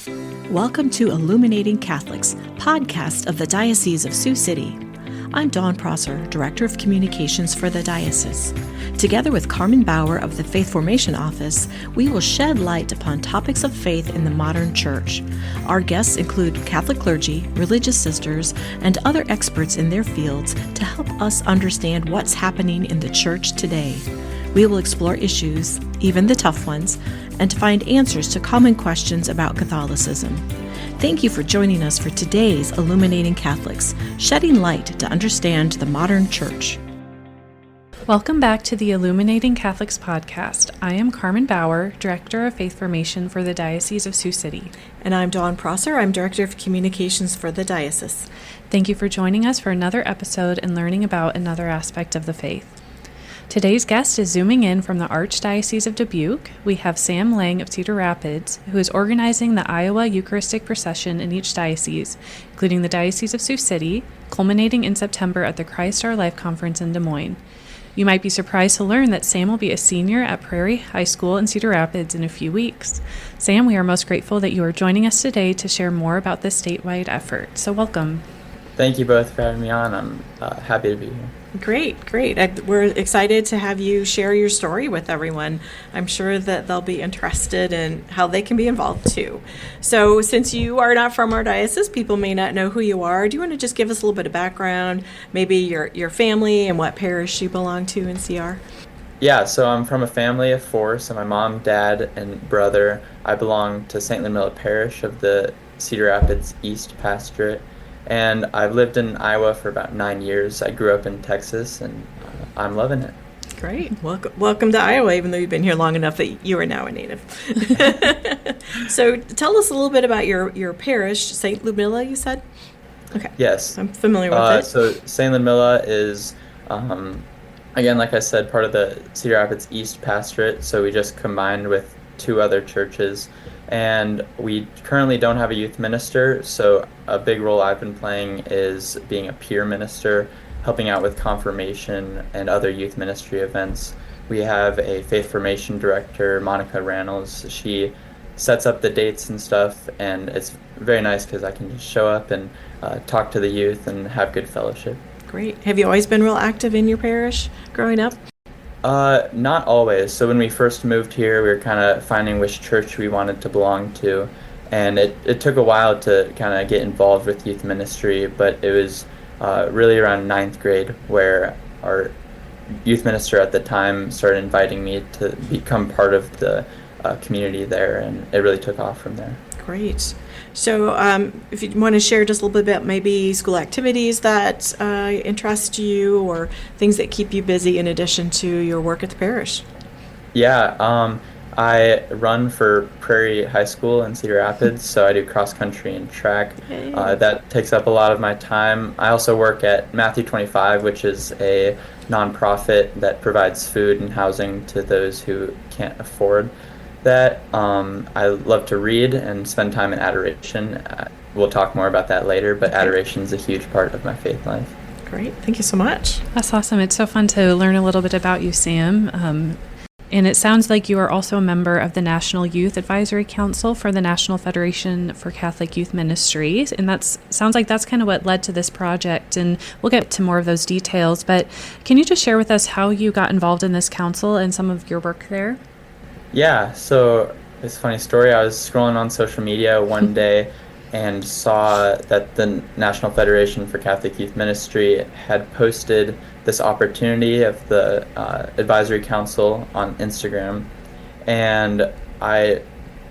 Welcome to Illuminating Catholics, podcast of the Diocese of Sioux City. I'm Dawn Prosser, Director of Communications for the Diocese. Together with Carmen Bauer of the Faith Formation Office, we will shed light upon topics of faith in the modern church. Our guests include Catholic clergy, religious sisters, and other experts in their fields to help us understand what's happening in the church today. We will explore issues, even the tough ones, and to find answers to common questions about Catholicism. Thank you for joining us for today's Illuminating Catholics, shedding light to understand the modern church. Welcome back to the Illuminating Catholics podcast. I am Carmen Bauer, Director of Faith Formation for the Diocese of Sioux City. And I'm Dawn Prosser. I'm Director of Communications for the Diocese. Thank you for joining us for another episode and learning about another aspect of the faith. Today's guest is zooming in from the Archdiocese of Dubuque. We have Sam Lange of Cedar Rapids, who is organizing the Iowa Eucharistic Procession in each diocese, including the Diocese of Sioux City, culminating in September at the Christ Our Life Conference in Des Moines. You might be surprised to learn that Sam will be a senior at Prairie High School in Cedar Rapids in a few weeks. Sam, we are most grateful that you are joining us today to share more about this statewide effort. So welcome. Thank you both for having me on. I'm happy to be here. Great. We're excited to have you share your story with everyone. I'm sure that they'll be interested in how they can be involved too. So since you are not from our diocese, people may not know who you are. Do you want to just give us a little bit of background, maybe your family and what parish you belong to in CR? Yeah, so I'm from a family of four. So my mom, dad, and brother. I belong to St. Ludmilla Parish of the Cedar Rapids East Pastorate. And I've lived in Iowa for about 9 years. I grew up in Texas, and I'm loving it. Great. Welcome to Iowa, even though you've been here long enough that you are now a native. So tell us a little bit about your parish, St. Ludmilla, you said? Okay. Yes. I'm familiar with it. So St. Ludmilla is, again, like I said, part of the Cedar Rapids East Pastorate. So we just combined with two other churches. And we currently don't have a youth minister, so a big role I've been playing is being a peer minister, helping out with confirmation and other youth ministry events. We have a faith formation director, Monica Rannells. She sets up the dates and stuff, and it's very nice because I can just show up and talk to the youth and have good fellowship. Great. Have you always been real active in your parish growing up? Not always. So when we first moved here, we were kind of finding which church we wanted to belong to, and it took a while to kind of get involved with youth ministry, but it was really around 9th grade where our youth minister at the time started inviting me to become part of the community there, and it really took off from there. Great. So if you want to share just a little bit about maybe school activities that interest you or things that keep you busy in addition to your work at the parish. Yeah, I run for Prairie High School in Cedar Rapids, so I do cross country and track. Hey. That takes up a lot of my time. I also work at Matthew 25, which is a nonprofit that provides food and housing to those who can't afford that. I love to read and spend time in adoration. We'll talk more about that later, but adoration is a huge part of my faith life. Great. Thank you so much. That's awesome. It's so fun to learn a little bit about you, Sam. And it sounds like you are also a member of the National Youth Advisory Council for the National Federation for Catholic Youth Ministries. And sounds like that's kind of what led to this project. And we'll get to more of those details. But can you just share with us how you got involved in this council and some of your work there? Yeah, so it's a funny story. I was scrolling on social media one day and saw that the National Federation for Catholic Youth Ministry had posted this opportunity of the Advisory Council on Instagram. And I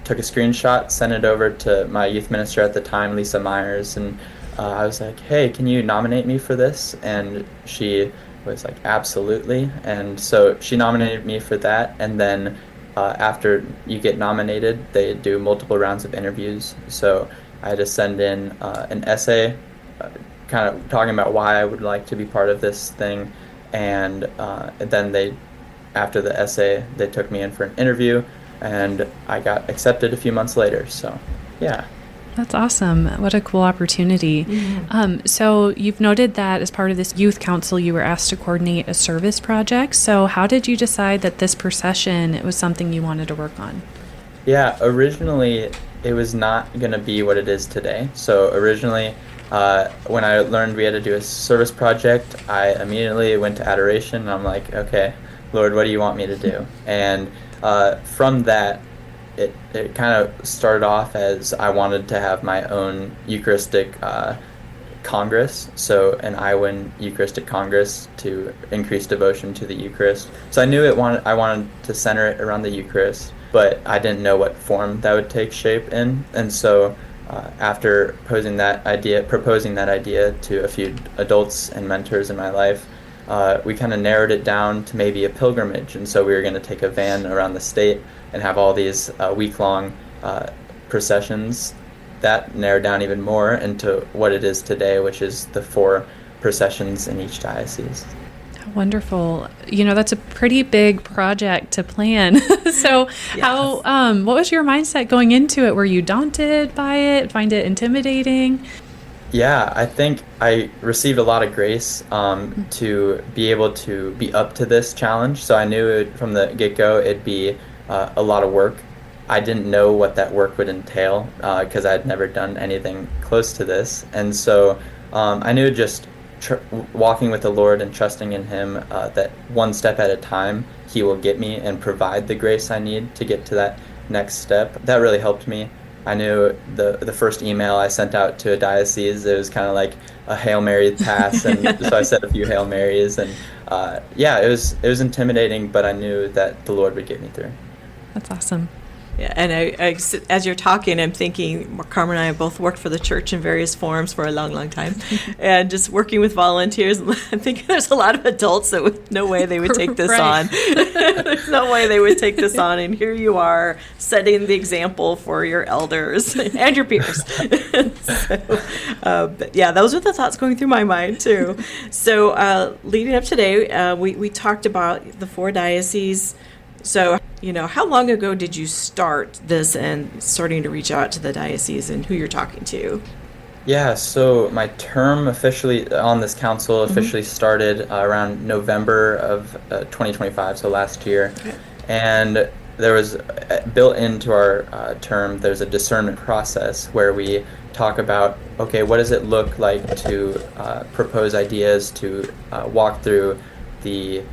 took a screenshot, sent it over to my youth minister at the time, Lisa Myers, and I was like, hey, can you nominate me for this? And she was like, absolutely. And so she nominated me for that, and then after you get nominated, they do multiple rounds of interviews. So I had to send in an essay kind of talking about why I would like to be part of this thing. And then after the essay, they took me in for an interview, and I got accepted a few months later. So, yeah. That's awesome. What a cool opportunity. Mm-hmm. So you've noted that as part of this youth council, you were asked to coordinate a service project. So how did you decide that this procession was something you wanted to work on? Yeah, originally it was not going to be what it is today. So originally, when I learned we had to do a service project, I immediately went to adoration, and I'm like, okay, Lord, what do you want me to do? And from that, it kind of started off as I wanted to have my own Eucharistic Congress, so an Iowan Eucharistic Congress to increase devotion to the Eucharist. So I knew I wanted to center it around the Eucharist, but I didn't know what form that would take shape in. And so after proposing that idea to a few adults and mentors in my life, we kind of narrowed it down to maybe a pilgrimage. And so we were going to take a van around the state and have all these week-long processions. That narrowed down even more into what it is today, which is the 4 processions in each diocese. Wonderful. That's a pretty big project to plan. So yes. What was your mindset going into it? Were you daunted by it? Find it intimidating? Yeah, I think I received a lot of grace to be able to be up to this challenge. So I knew from the get-go it'd be a lot of work. I didn't know what that work would entail because I'd never done anything close to this. And so I knew just walking with the Lord and trusting in Him that one step at a time, He will get me and provide the grace I need to get to that next step. That really helped me. I knew the first email I sent out to a diocese, it was kind of like a Hail Mary pass, and so I said a few Hail Marys, and it was intimidating, but I knew that the Lord would get me through. That's awesome. Yeah, and I, as you're talking, I'm thinking, Carmen and I have both worked for the church in various forms for a long, long time, and just working with volunteers. I'm thinking there's a lot of adults that no way they would take this on. There's no way they would take this on, and here you are setting the example for your elders and your peers. But yeah, those are the thoughts going through my mind too. So leading up today, we talked about the 4 dioceses. So, how long ago did you start this and starting to reach out to the diocese and who you're talking to? Yeah, so my term officially on this council officially started around November of 2025, so last year. Okay. And there was built into our term, there's a discernment process where we talk about, okay, what does it look like to propose ideas, to walk through the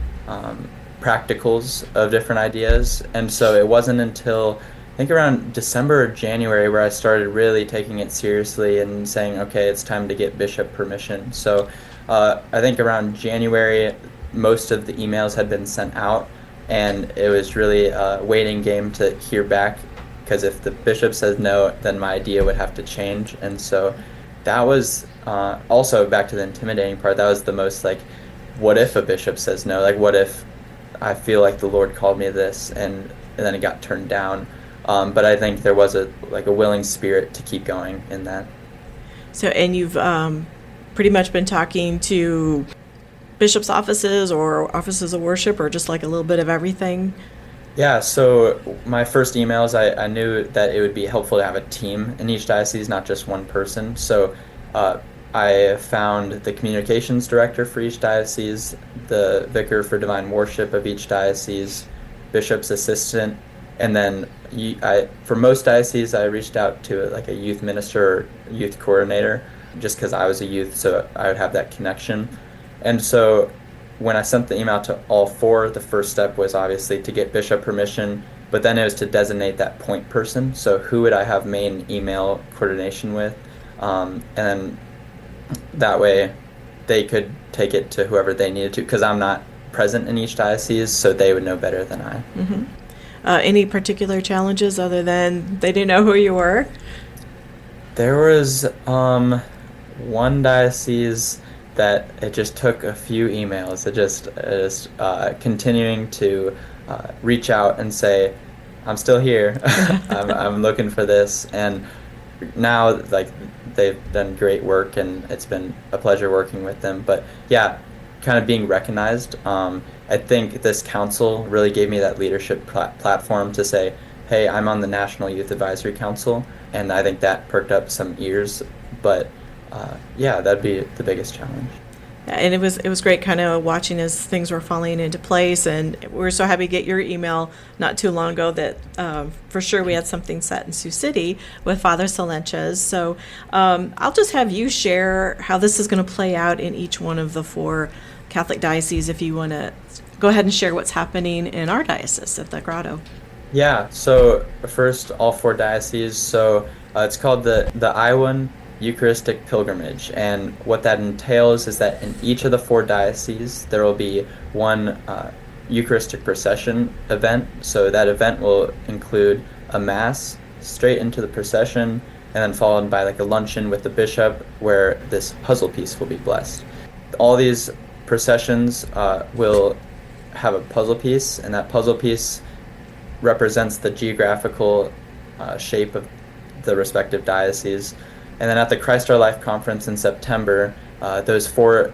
practicals of different ideas. And so it wasn't until I think around December or January where I started really taking it seriously and saying, okay, it's time to get bishop permission. So I think around January most of the emails had been sent out, and it was really a waiting game to hear back, because if the bishop says no, then my idea would have to change. And so that was also, back to the intimidating part, that was the most like, what if a bishop says no? Like, what if I feel like the Lord called me this, and then it got turned down. But I think there was a willing spirit to keep going in that. So, and you've pretty much been talking to bishops' offices or offices of worship, or just like a little bit of everything? Yeah, so my first emails, I knew that it would be helpful to have a team in each diocese, not just one person. So I found the communications director for each diocese, the vicar for divine worship of each diocese, bishop's assistant, and then for most dioceses I reached out to like a youth minister or youth coordinator, just because I was a youth, so I would have that connection. And so when I sent the email to all 4, the first step was obviously to get bishop permission, but then it was to designate that point person. So who would I have main email coordination with? And that way they could take it to whoever they needed to, because I'm not present in each diocese, so they would know better than I. Mm-hmm. Any particular challenges other than they didn't know who you were? There was one diocese that it just took a few emails. It just continuing to reach out and say, I'm still here. I'm looking for this. And now, like, they've done great work, and it's been a pleasure working with them. But yeah, kind of being recognized. I think this council really gave me that leadership platform to say, hey, I'm on the National Youth Advisory Council, and I think that perked up some ears. But yeah, that'd be the biggest challenge. And it was great kind of watching as things were falling into place. And we're so happy to get your email not too long ago that for sure we had something set in Sioux City with Father Salenches. So I'll just have you share how this is going to play out in each one of the 4 Catholic dioceses if you want to go ahead and share what's happening in our diocese at the Grotto. Yeah, so first, all 4 dioceses. So it's called the Iowan Eucharistic Pilgrimage, and what that entails is that in each of the 4 dioceses there will be one Eucharistic procession event. So that event will include a Mass straight into the procession, and then followed by like a luncheon with the bishop where this puzzle piece will be blessed. All these processions will have a puzzle piece, and that puzzle piece represents the geographical shape of the respective dioceses. And then at the Christ Our Life conference in September, those 4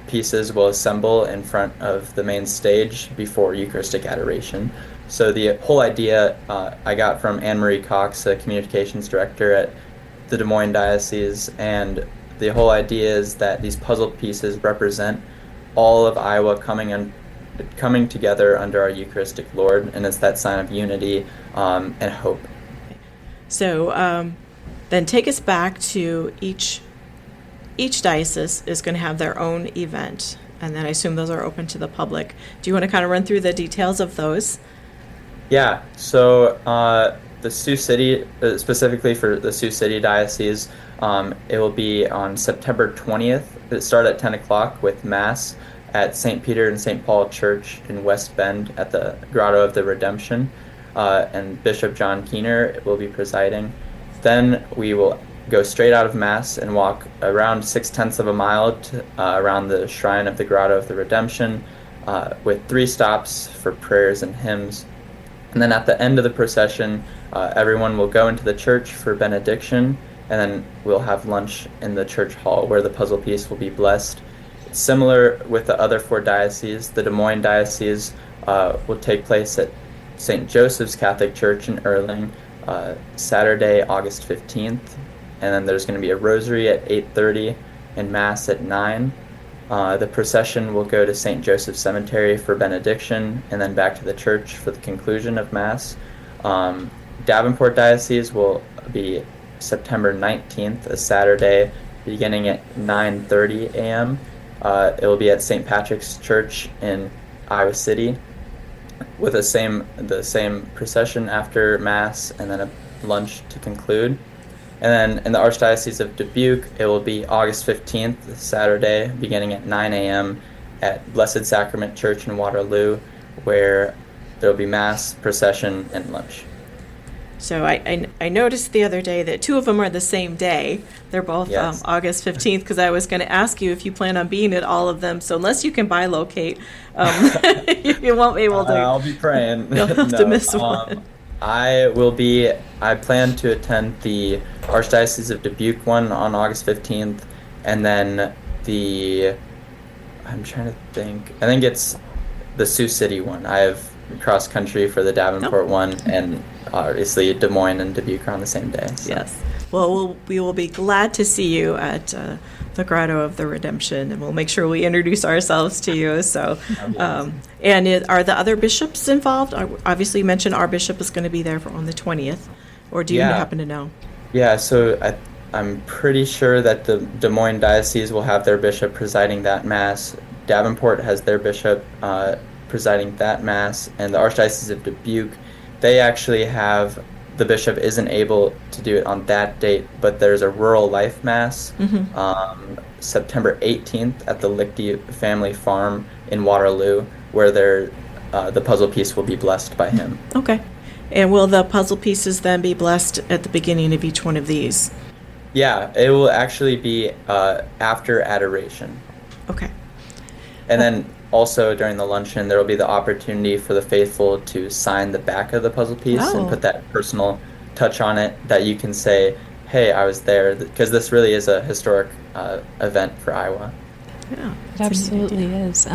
pieces will assemble in front of the main stage before Eucharistic adoration. So the whole idea I got from Anne-Marie Cox, a communications director at the Des Moines Diocese, and the whole idea is that these puzzle pieces represent all of Iowa coming together under our Eucharistic Lord, and it's that sign of unity and hope. So then take us back to each diocese is going to have their own event, and then I assume those are open to the public. Do you want to kind of run through the details of those? Yeah, so the Sioux City, specifically for the Sioux City Diocese, it will be on September 20th. It starts at 10 o'clock with Mass at St. Peter and St. Paul Church in West Bend at the Grotto of the Redemption, and Bishop John Keener will be presiding. Then we will go straight out of Mass and walk around 6/10 of a mile around the shrine of the Grotto of the Redemption, with 3 stops for prayers and hymns. And then at the end of the procession, everyone will go into the church for benediction, and then we'll have lunch in the church hall where the puzzle piece will be blessed. Similar with the other 4 dioceses, the Des Moines Diocese will take place at St. Joseph's Catholic Church in Erling, Saturday, August 15th, and then there's going to be a rosary at 8:30 and Mass at 9. The procession will go to St. Joseph's Cemetery for benediction, and then back to the church for the conclusion of Mass. Davenport Diocese will be September 19th, a Saturday, beginning at 9:30 a.m. It will be at St. Patrick's Church in Iowa City, with the same procession after Mass, and then a lunch to conclude. And then in the Archdiocese of Dubuque, it will be August 15th, Saturday, beginning at 9 a.m. at Blessed Sacrament Church in Waterloo, where there will be Mass, procession, and lunch. So I noticed the other day that 2 of them are the same day. They're both Yes. August 15th, because I was going to ask you if you plan on being at all of them. So unless you can bilocate, you won't be able to. I'll be praying. You'll have to miss one. I plan to attend the Archdiocese of Dubuque one on August 15th, and then I'm trying to think, I think it's the Sioux City one. I have cross country for the Davenport one, and obviously Des Moines and Dubuque are on the same day. So. Yes. Well, we will be glad to see you at the Grotto of the Redemption, and we'll make sure we introduce ourselves to you. So, are the other bishops involved? Obviously, you mentioned our bishop is going to be there on the 20th, or do you happen to know? Yeah, so I'm pretty sure that the Des Moines Diocese will have their bishop presiding that Mass. Davenport has their bishop presiding that Mass, and the Archdiocese of Dubuque, they actually have, the bishop isn't able to do it on that date, but there's a Rural Life Mass September 18th at the Lichty Family Farm in Waterloo, where the puzzle piece will be blessed by him. Okay. And will the puzzle pieces then be blessed at the beginning of each one of these? Yeah, it will actually be after adoration. Okay. And then also during the luncheon, there will be the opportunity for the faithful to sign the back of the puzzle piece and put that personal touch on it that you can say, hey, I was there, because this really is a historic event for Iowa. Yeah, it absolutely is.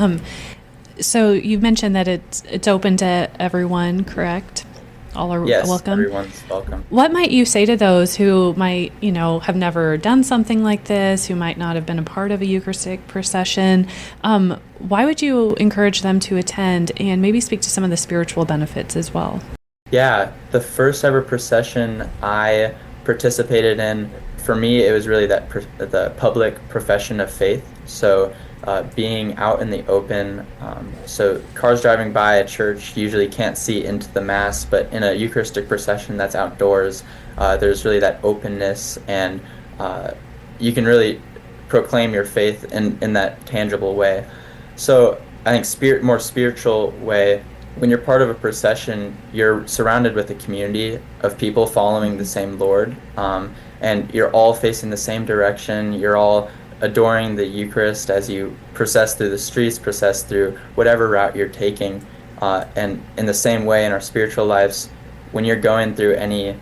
So you mentioned that it's open to everyone, correct? all are Yes, welcome. everyone's welcome. What might you say to those who might, have never done something like this, who might not have been a part of a Eucharistic procession? Why would you encourage them to attend, and maybe speak to some of the spiritual benefits as well? Yeah, the first ever procession I participated in, for me, it was really the public profession of faith. So being out in the open, so cars driving by a church usually can't see into the Mass, but in a Eucharistic procession that's outdoors, there's really that openness, and you can really proclaim your faith in that tangible way. So I think more spiritual way, when you're part of a procession, you're surrounded with a community of people following the same Lord, and you're all facing the same direction. You're all adoring the Eucharist as you process through the streets, process through whatever route you're taking. And in the same way, in our spiritual lives, when you're going through any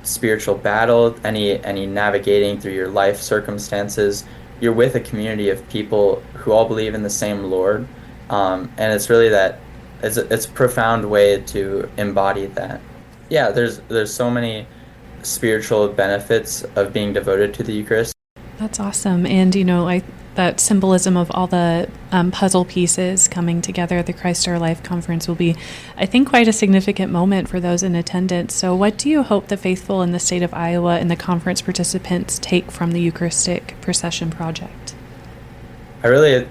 spiritual battle, any navigating through your life circumstances, you're with a community of people who all believe in the same Lord. And it's really it's a profound way to embody that. Yeah, there's so many spiritual benefits of being devoted to the Eucharist. That's awesome. And, that symbolism of all the puzzle pieces coming together at the Christ Our Life conference will be, I think, quite a significant moment for those in attendance. So what do you hope the faithful in the state of Iowa and the conference participants take from the Eucharistic Procession project? I really,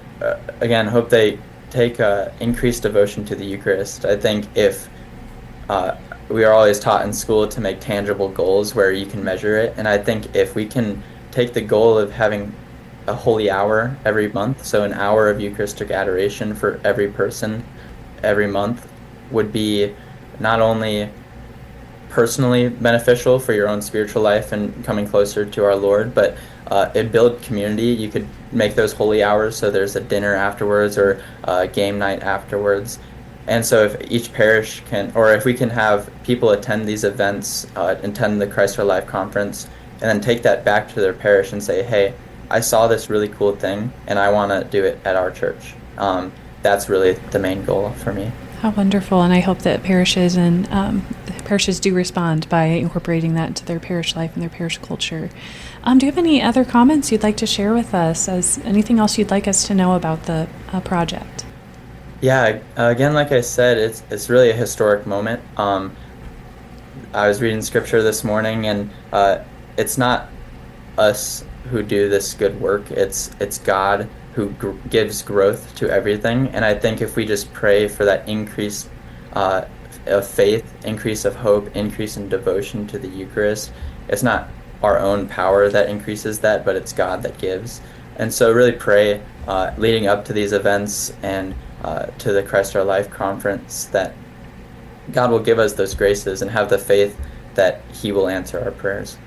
again, hope they take increased devotion to the Eucharist. I think if we are always taught in school to make tangible goals where you can measure it, and I think if we can take the goal of having a holy hour every month, so an hour of Eucharistic adoration for every person every month, would be not only personally beneficial for your own spiritual life and coming closer to our Lord, but it builds community. You could make those holy hours so there's a dinner afterwards or a game night afterwards. And so if each parish can, or if we can have people attend these events, attend the Christ Our Life conference, and then take that back to their parish and say, hey, I saw this really cool thing and I want to do it at our church. That's really the main goal for me. How wonderful. And I hope that parishes do respond by incorporating that into their parish life and their parish culture. Do you have any other comments you'd like to share with us? Anything else you'd like us to know about the project? Yeah, again, like I said, it's really a historic moment. I was reading scripture this morning, and it's not us who do this good work. It's God who gives growth to everything. And I think if we just pray for that increase of faith, increase of hope, increase in devotion to the Eucharist, it's not our own power that increases that, but it's God that gives. And so really pray leading up to these events and to the Christ Our Life conference that God will give us those graces and have the faith that He will answer our prayers.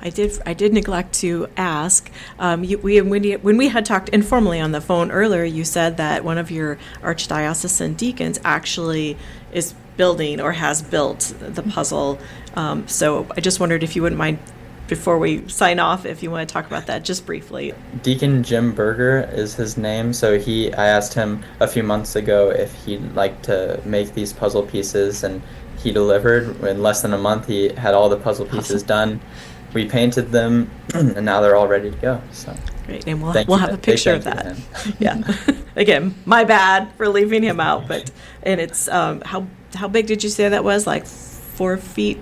I did neglect to ask. When we had talked informally on the phone earlier, you said that one of your archdiocesan deacons actually is building or has built the puzzle. So I just wondered if you wouldn't mind, before we sign off, if you want to talk about that just briefly. Deacon Jim Berger is his name. So I asked him a few months ago if he'd like to make these puzzle pieces, and he delivered. In less than a month, he had all the puzzle pieces done. We painted them, and now they're all ready to go. So great, and we'll have a picture of that. Yeah. Again, my bad for leaving him out, and it's how big did you say that was? Like 4 feet?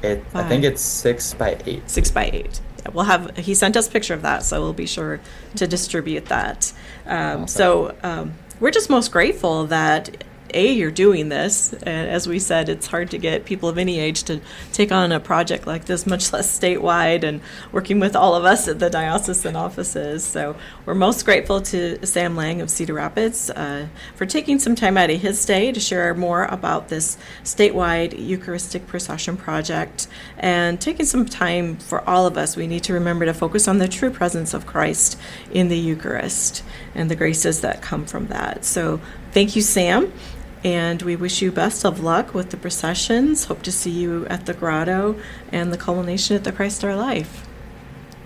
I think it's 6 by 8. 6 by 8. Yeah, he sent us a picture of that, so we'll be sure to distribute that. Awesome. So we're just most grateful that you're doing this. And as we said, it's hard to get people of any age to take on a project like this, much less statewide, and working with all of us at the diocesan offices. So we're most grateful to Sam Lange of Cedar Rapids for taking some time out of his day to share more about this statewide Eucharistic Procession project, and taking some time for all of us. We need to remember to focus on the true presence of Christ in the Eucharist and the graces that come from that. So thank you, Sam. And we wish you best of luck with the processions. Hope to see you at the grotto and the culmination at the Christ Our Life.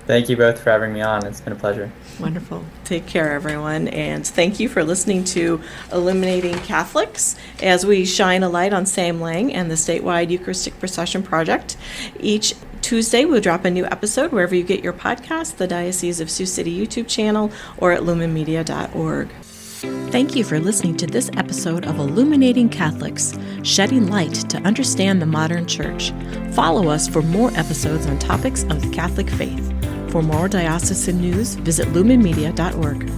Thank you both for having me on. It's been a pleasure. Wonderful. Take care, everyone. And thank you for listening to Illuminating Catholics as we shine a light on Sam Lange and the statewide Eucharistic Procession project. Each Tuesday, we'll drop a new episode wherever you get your podcast, the Diocese of Sioux City YouTube channel, or at lumenmedia.org. Thank you for listening to this episode of Illuminating Catholics, shedding light to understand the modern church. Follow us for more episodes on topics of the Catholic faith. For more diocesan news, visit lumenmedia.org.